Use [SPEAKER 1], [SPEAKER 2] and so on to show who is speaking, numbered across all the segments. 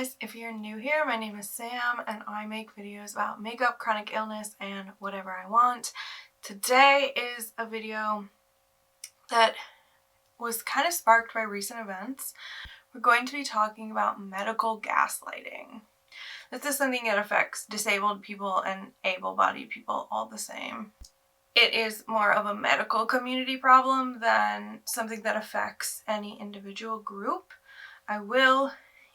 [SPEAKER 1] guys, if you're new here, my name is Sam and I make videos about makeup, chronic illness, and whatever I want. Today is a video that was kind of sparked by recent events. We're going to be talking about medical gaslighting. This is something that affects disabled people and able-bodied people all the same. It is more of a medical community problem than something that affects any individual group. I will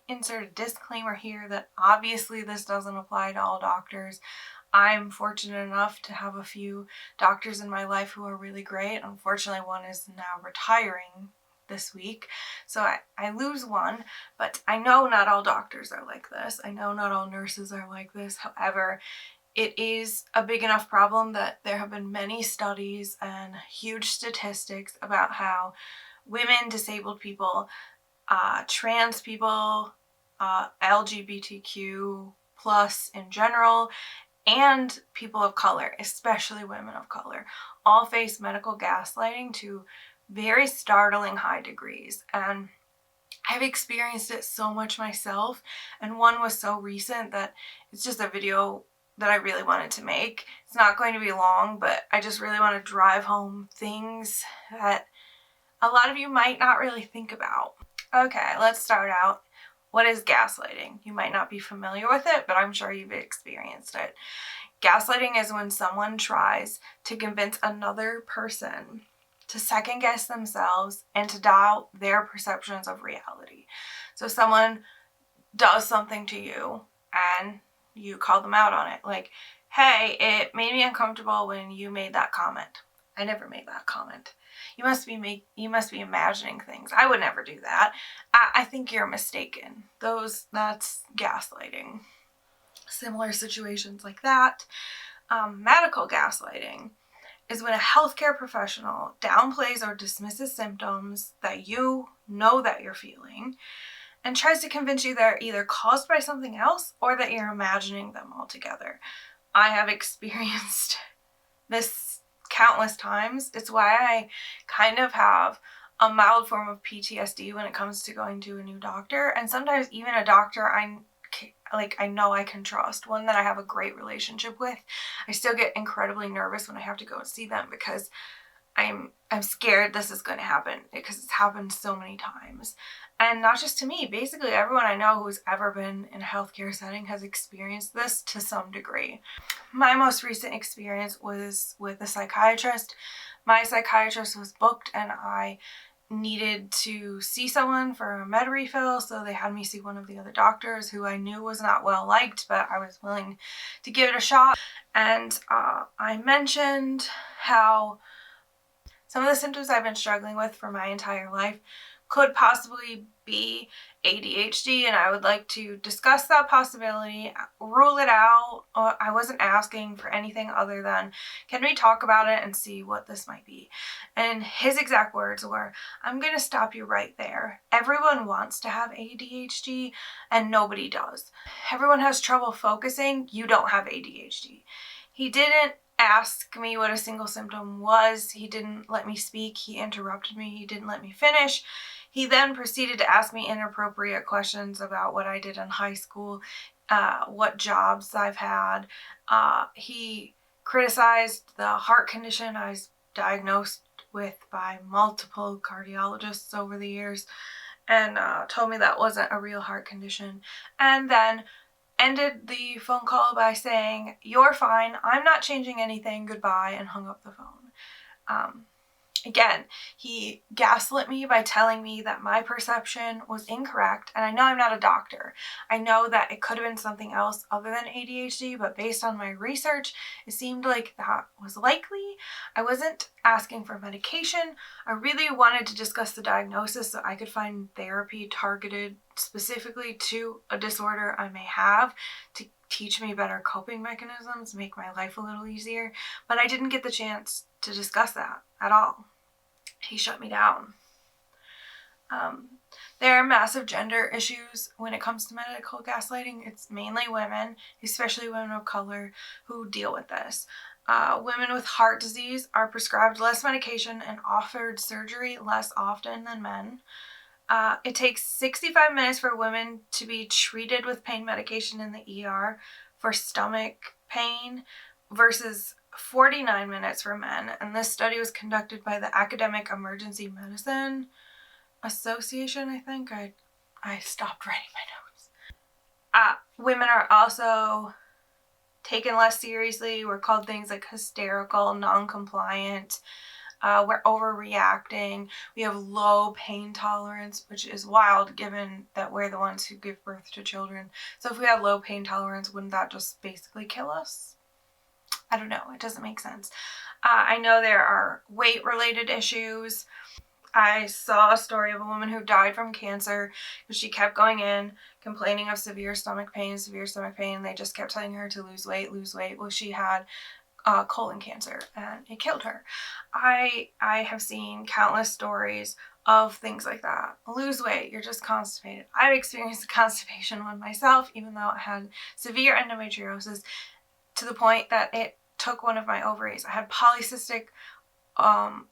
[SPEAKER 1] insert a disclaimer here that obviously this doesn't apply to all doctors. I'm fortunate enough to have a few doctors in my life who are really great. Unfortunately, one is now retiring this week, so I lose one, but I know not all doctors are like this. I know not all nurses are like this. However, it is a big enough problem that there have been many studies and huge statistics about how women, disabled people, trans people, LGBTQ plus in general, and people of color, especially women of color, all face medical gaslighting to very startling high degrees. And I've experienced it so much myself, and one was so recent that it's just a video that I really wanted to make. It's not going to be long, but I just really want to drive home things that a lot of you might not really think about. Okay, let's start out. What is gaslighting? You might not be familiar with it, but I'm sure you've experienced it. Gaslighting is when someone tries to convince another person to second guess themselves and to doubt their perceptions of reality. So someone does something to you and you call them out on it. Like, hey, it made me uncomfortable when you made that comment. I never made that comment. You must be imagining things. I would never do that. I think you're mistaken. That's gaslighting. Similar situations like that. Medical gaslighting is when a healthcare professional downplays or dismisses symptoms that you know that you're feeling and tries to convince you they're either caused by something else or that you're imagining them altogether. I have experienced this countless times. It's why I kind of have a mild form of PTSD when it comes to going to a new doctor, and sometimes even a doctor I know I can trust, one that I have a great relationship with. I still get incredibly nervous when I have to go and see them because I'm scared this is going to happen because it's happened so many times. And not just to me, basically everyone I know who's ever been in a healthcare setting has experienced this to some degree. My most recent experience was with a psychiatrist. My psychiatrist was booked and I needed to see someone for a med refill, so they had me see one of the other doctors who I knew was not well liked, but I was willing to give it a shot. And I mentioned how some of the symptoms I've been struggling with for my entire life could possibly be ADHD, and I would like to discuss that possibility, rule it out. I wasn't asking for anything other than, can we talk about it and see what this might be? And his exact words were, I'm going to stop you right there. Everyone wants to have ADHD and nobody does. Everyone has trouble focusing. You don't have ADHD. He didn't ask me what a single symptom was. He didn't let me speak. He interrupted me. He didn't let me finish. He then proceeded to ask me inappropriate questions about what I did in high school, what jobs I've had. He criticized the heart condition I was diagnosed with by multiple cardiologists over the years, and told me that wasn't a real heart condition. And then ended the phone call by saying, "You're fine, I'm not changing anything, goodbye," and hung up the phone. Again, he gaslit me by telling me that my perception was incorrect, and I know I'm not a doctor. I know that it could have been something else other than ADHD, but based on my research, it seemed like that was likely. I wasn't asking for medication. I really wanted to discuss the diagnosis so I could find therapy targeted specifically to a disorder I may have to teach me better coping mechanisms, make my life a little easier, but I didn't get the chance to discuss that at all. He shut me down. There are massive gender issues when it comes to medical gaslighting. It's mainly women, especially women of color, who deal with this. Women with heart disease are prescribed less medication and offered surgery less often than men. It takes 65 minutes for women to be treated with pain medication in the ER for stomach pain versus 49 minutes for men. And this study was conducted by the Academic Emergency Medicine Association, I think. I stopped writing my notes. Women are also taken less seriously. We're called things like hysterical, non-compliant. We're overreacting. We have low pain tolerance, which is wild given that we're the ones who give birth to children. So if we had low pain tolerance, wouldn't that just basically kill us? I don't know. It doesn't make sense. I know there are weight-related issues. I saw a story of a woman who died from cancer because she kept going in complaining of severe stomach pain. They just kept telling her to lose weight. Well, she had colon cancer and it killed her. I have seen countless stories of things like that. Lose weight, you're just constipated. I've experienced a constipation one myself, even though I had severe endometriosis to the point that it took one of my ovaries. I had polycystic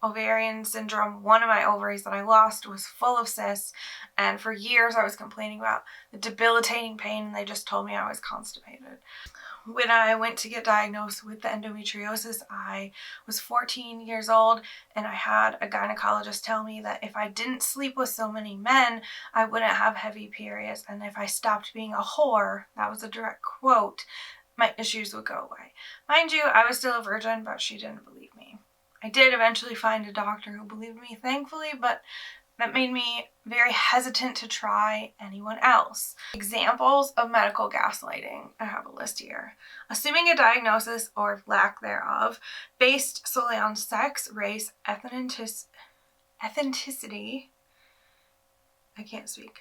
[SPEAKER 1] ovarian syndrome. One of my ovaries that I lost was full of cysts, and for years I was complaining about the debilitating pain, and they just told me I was constipated. When I went to get diagnosed with the endometriosis, I was 14 years old, and I had a gynecologist tell me that if I didn't sleep with so many men, I wouldn't have heavy periods, and if I stopped being a whore, that was a direct quote, my issues would go away. Mind you, I was still a virgin, but she didn't believe me. I did eventually find a doctor who believed me, thankfully, but that made me very hesitant to try anyone else. Examples of medical gaslighting. I have a list here. Assuming a diagnosis or lack thereof based solely on sex, race, ethnicity, I can't speak,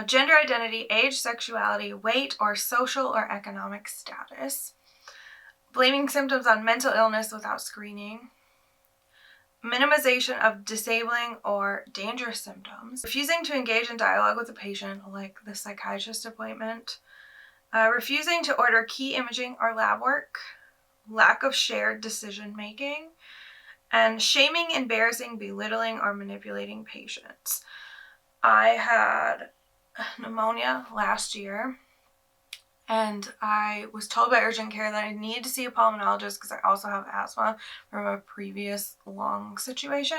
[SPEAKER 1] gender identity, age, sexuality, weight, or social or economic status. Blaming symptoms on mental illness without screening. Minimization of disabling or dangerous symptoms. Refusing to engage in dialogue with the patient, like the psychiatrist appointment. Refusing to order key imaging or lab work. Lack of shared decision making. And shaming, embarrassing, belittling, or manipulating patients. I had pneumonia last year, and I was told by urgent care that I needed to see a pulmonologist because I also have asthma from a previous lung situation.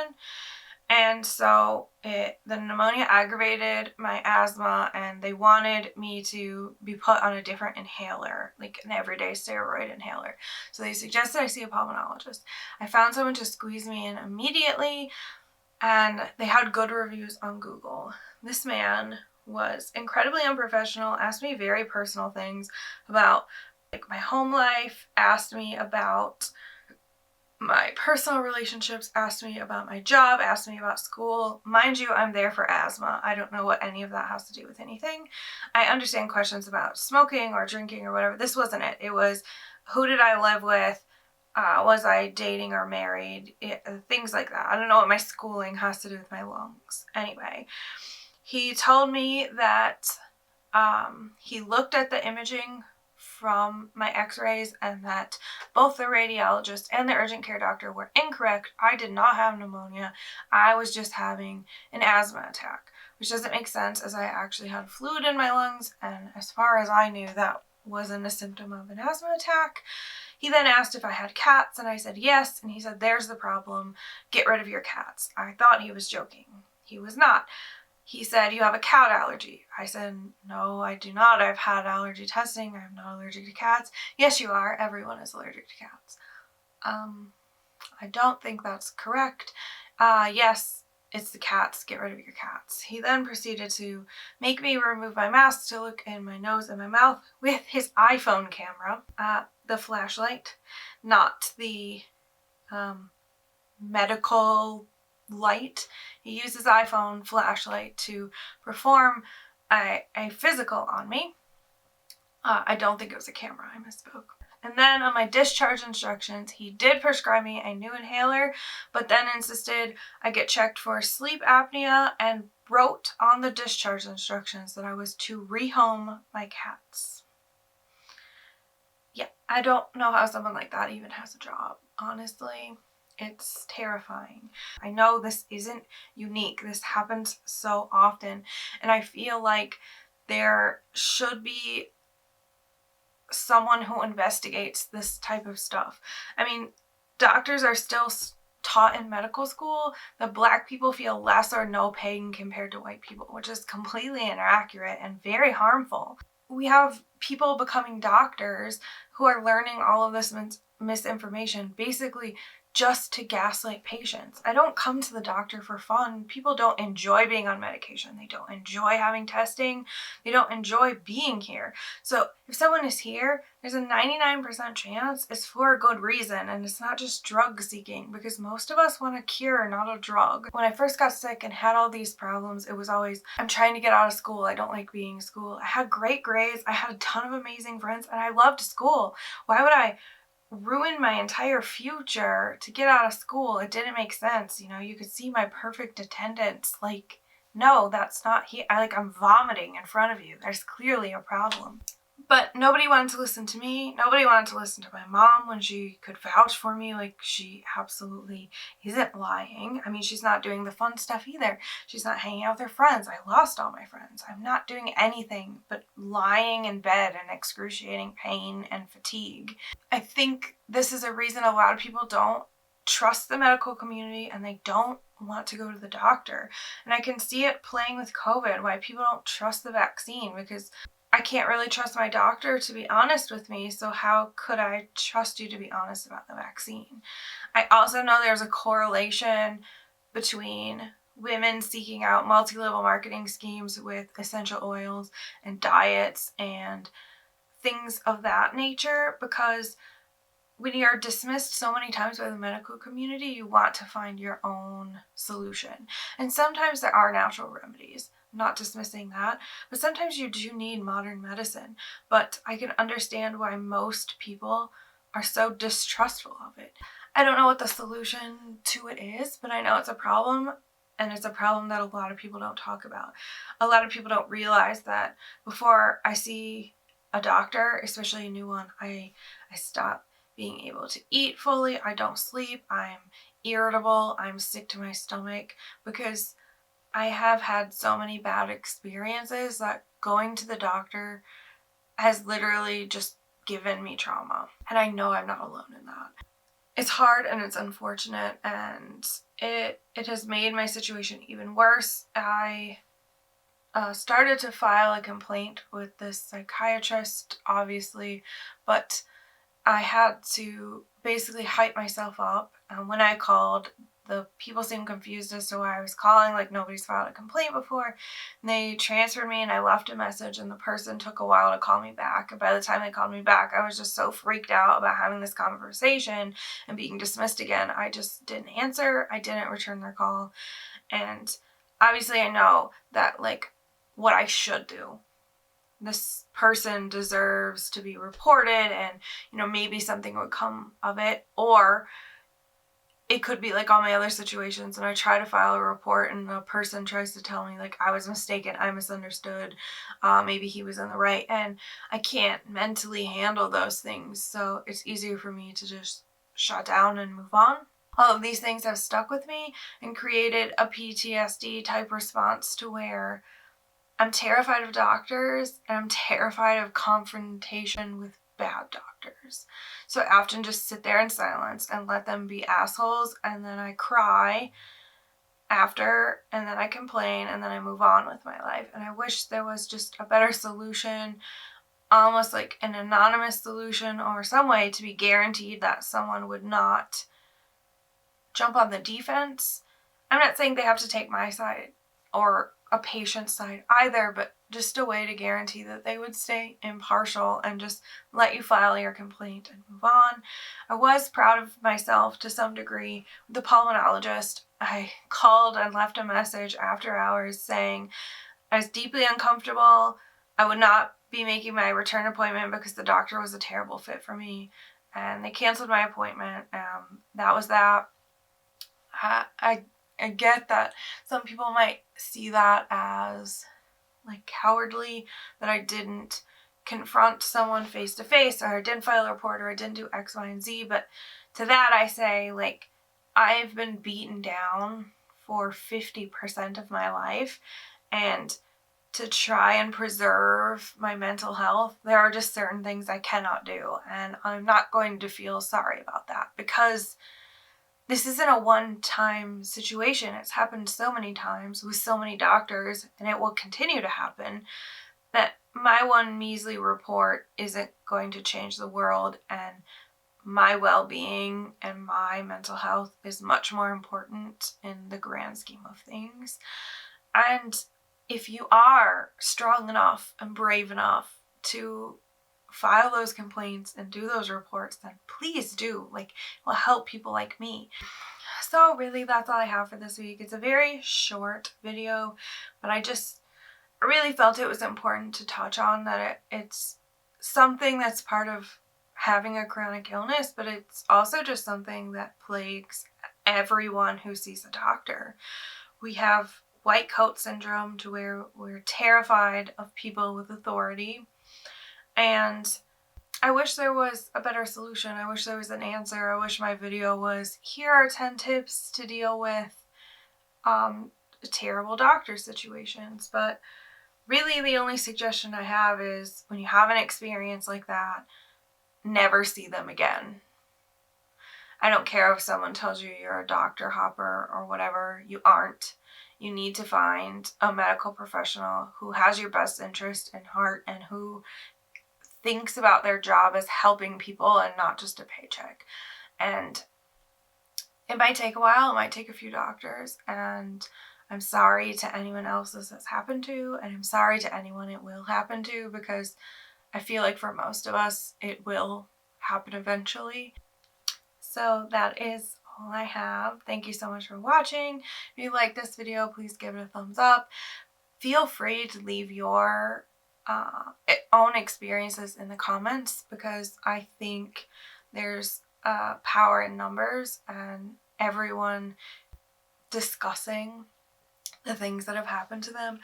[SPEAKER 1] And so the pneumonia aggravated my asthma, and they wanted me to be put on a different inhaler, like an everyday steroid inhaler. So they suggested I see a pulmonologist. I found someone to squeeze me in immediately, and they had good reviews on Google. This man was incredibly unprofessional, asked me very personal things about like my home life, asked me about my personal relationships, asked me about my job, asked me about school. Mind you, I'm there for asthma. I don't know what any of that has to do with anything. I understand questions about smoking or drinking or whatever. This wasn't it. It was, who did I live with? Was I dating or married? Things like that. I don't know what my schooling has to do with my lungs. Anyway, he told me that he looked at the imaging from my x-rays and that both the radiologist and the urgent care doctor were incorrect. I did not have pneumonia. I was just having an asthma attack, which doesn't make sense as I actually had fluid in my lungs, and as far as I knew, that wasn't a symptom of an asthma attack. He then asked if I had cats, and I said yes, and he said, there's the problem. Get rid of your cats. I thought he was joking. He was not. He said, you have a cat allergy. I said, no, I do not. I've had allergy testing. I'm not allergic to cats. Yes, you are. Everyone is allergic to cats. I don't think that's correct. Yes, it's the cats. Get rid of your cats. He then proceeded to make me remove my mask to look in my nose and my mouth with his iPhone camera, the flashlight, not the medical light. He used his iPhone flashlight to perform a physical on me. I don't think it was a camera, I misspoke. And then on my discharge instructions, he did prescribe me a new inhaler, but then insisted I get checked for sleep apnea and wrote on the discharge instructions that I was to rehome my cats. Yeah, I don't know how someone like that even has a job, honestly. It's terrifying. I know this isn't unique. This happens so often. And I feel like there should be someone who investigates this type of stuff. I mean, doctors are still taught in medical school that Black people feel less or no pain compared to white people, which is completely inaccurate and very harmful. We have people becoming doctors who are learning all of this misinformation basically just to gaslight patients. I don't come to the doctor for fun. People don't enjoy being on medication. They don't enjoy having testing. They don't enjoy being here. So if someone is here, there's a 99% chance it's for a good reason, and it's not just drug seeking, because most of us want a cure, not a drug. When I first got sick and had all these problems, it was always, I'm trying to get out of school. I don't like being in school. I had great grades. I had a ton of amazing friends, and I loved school. Why would I ruin my entire future to get out of school? It didn't make sense. You know, you could see my perfect attendance. Like, no, that's not here. I'm vomiting in front of you. There's clearly a problem. But nobody wanted to listen to me. Nobody wanted to listen to my mom when she could vouch for me. Like, she absolutely isn't lying. I mean, she's not doing the fun stuff either. She's not hanging out with her friends. I lost all my friends. I'm not doing anything but lying in bed in excruciating pain and fatigue. I think this is a reason a lot of people don't trust the medical community and they don't want to go to the doctor. And I can see it playing with COVID, why people don't trust the vaccine, because I can't really trust my doctor to be honest with me, so how could I trust you to be honest about the vaccine? I also know there's a correlation between women seeking out multi-level marketing schemes with essential oils and diets and things of that nature, because when you're dismissed so many times by the medical community, you want to find your own solution. And sometimes there are natural remedies. I'm not dismissing that, but sometimes you do need modern medicine. But I can understand why most people are so distrustful of it. I don't know what the solution to it is, but I know it's a problem, and it's a problem that a lot of people don't talk about. A lot of people don't realize that before I see a doctor, especially a new one, I stop being able to eat fully. I don't sleep. I'm irritable. I'm sick to my stomach, because I have had so many bad experiences that going to the doctor has literally just given me trauma. And I know I'm not alone in that. It's hard and it's unfortunate, and it has made my situation even worse. I started to file a complaint with this psychiatrist, obviously, but I had to basically hype myself up. When I called, the people seemed confused as to why I was calling, like nobody's filed a complaint before. And they transferred me and I left a message, and the person took a while to call me back. And by the time they called me back, I was just so freaked out about having this conversation and being dismissed again. I just didn't answer. I didn't return their call. And obviously I know that, like, what I should do. This person deserves to be reported, and, you know, maybe something would come of it. Or it could be like all my other situations, and I try to file a report and the person tries to tell me, like, I was mistaken, I misunderstood, maybe he was in the right, and I can't mentally handle those things. So it's easier for me to just shut down and move on. All of these things have stuck with me and created a PTSD type response to where I'm terrified of doctors, and I'm terrified of confrontation with bad doctors. So I often just sit there in silence and let them be assholes, and then I cry after, and then I complain, and then I move on with my life. And I wish there was just a better solution, almost like an anonymous solution or some way to be guaranteed that someone would not jump on the defense. I'm not saying they have to take my side or a patient's side either, but just a way to guarantee that they would stay impartial and just let you file your complaint and move on. I was proud of myself to some degree. The pulmonologist, I called and left a message after hours saying I was deeply uncomfortable. I would not be making my return appointment because the doctor was a terrible fit for me, and they canceled my appointment. That was that. I get that some people might see that as like cowardly, that I didn't confront someone face to face, or I didn't file a report, or I didn't do X, Y, and Z. But to that I say, like, I've been beaten down for 50% of my life, and to try and preserve my mental health, there are just certain things I cannot do, and I'm not going to feel sorry about that, because this isn't a one-time situation. It's happened so many times with so many doctors, and it will continue to happen, that my one measly report isn't going to change the world, and my well-being and my mental health is much more important in the grand scheme of things. And if you are strong enough and brave enough to file those complaints and do those reports, then please do. Like, it will help people like me. So really, that's all I have for this week. It's a very short video, but I really felt it was important to touch on that it's something that's part of having a chronic illness, but it's also just something that plagues everyone who sees a doctor. We have white coat syndrome, to where we're terrified of people with authority, and I wish there was a better solution. I wish there was an answer. I wish my video was, here are 10 tips to deal with terrible doctor situations, but really the only suggestion I have is, when you have an experience like that, never see them again. I don't care if someone tells you you're a doctor hopper or whatever, you aren't. You need to find a medical professional who has your best interest in heart and who thinks about their job as helping people and not just a paycheck. And it might take a while, it might take a few doctors, and I'm sorry to anyone else this has happened to, and I'm sorry to anyone it will happen to, because I feel like for most of us it will happen eventually. So that is all I have. Thank you so much for watching. If you like this video, please give it a thumbs up. Feel free to leave your own experiences in the comments, because I think there's power in numbers, and everyone discussing the things that have happened to them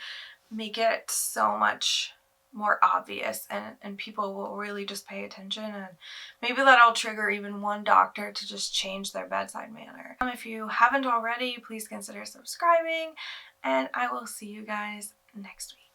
[SPEAKER 1] make it so much more obvious, and people will really just pay attention, and maybe that'll trigger even one doctor to just change their bedside manner. If you haven't already, please consider subscribing, and I will see you guys next week.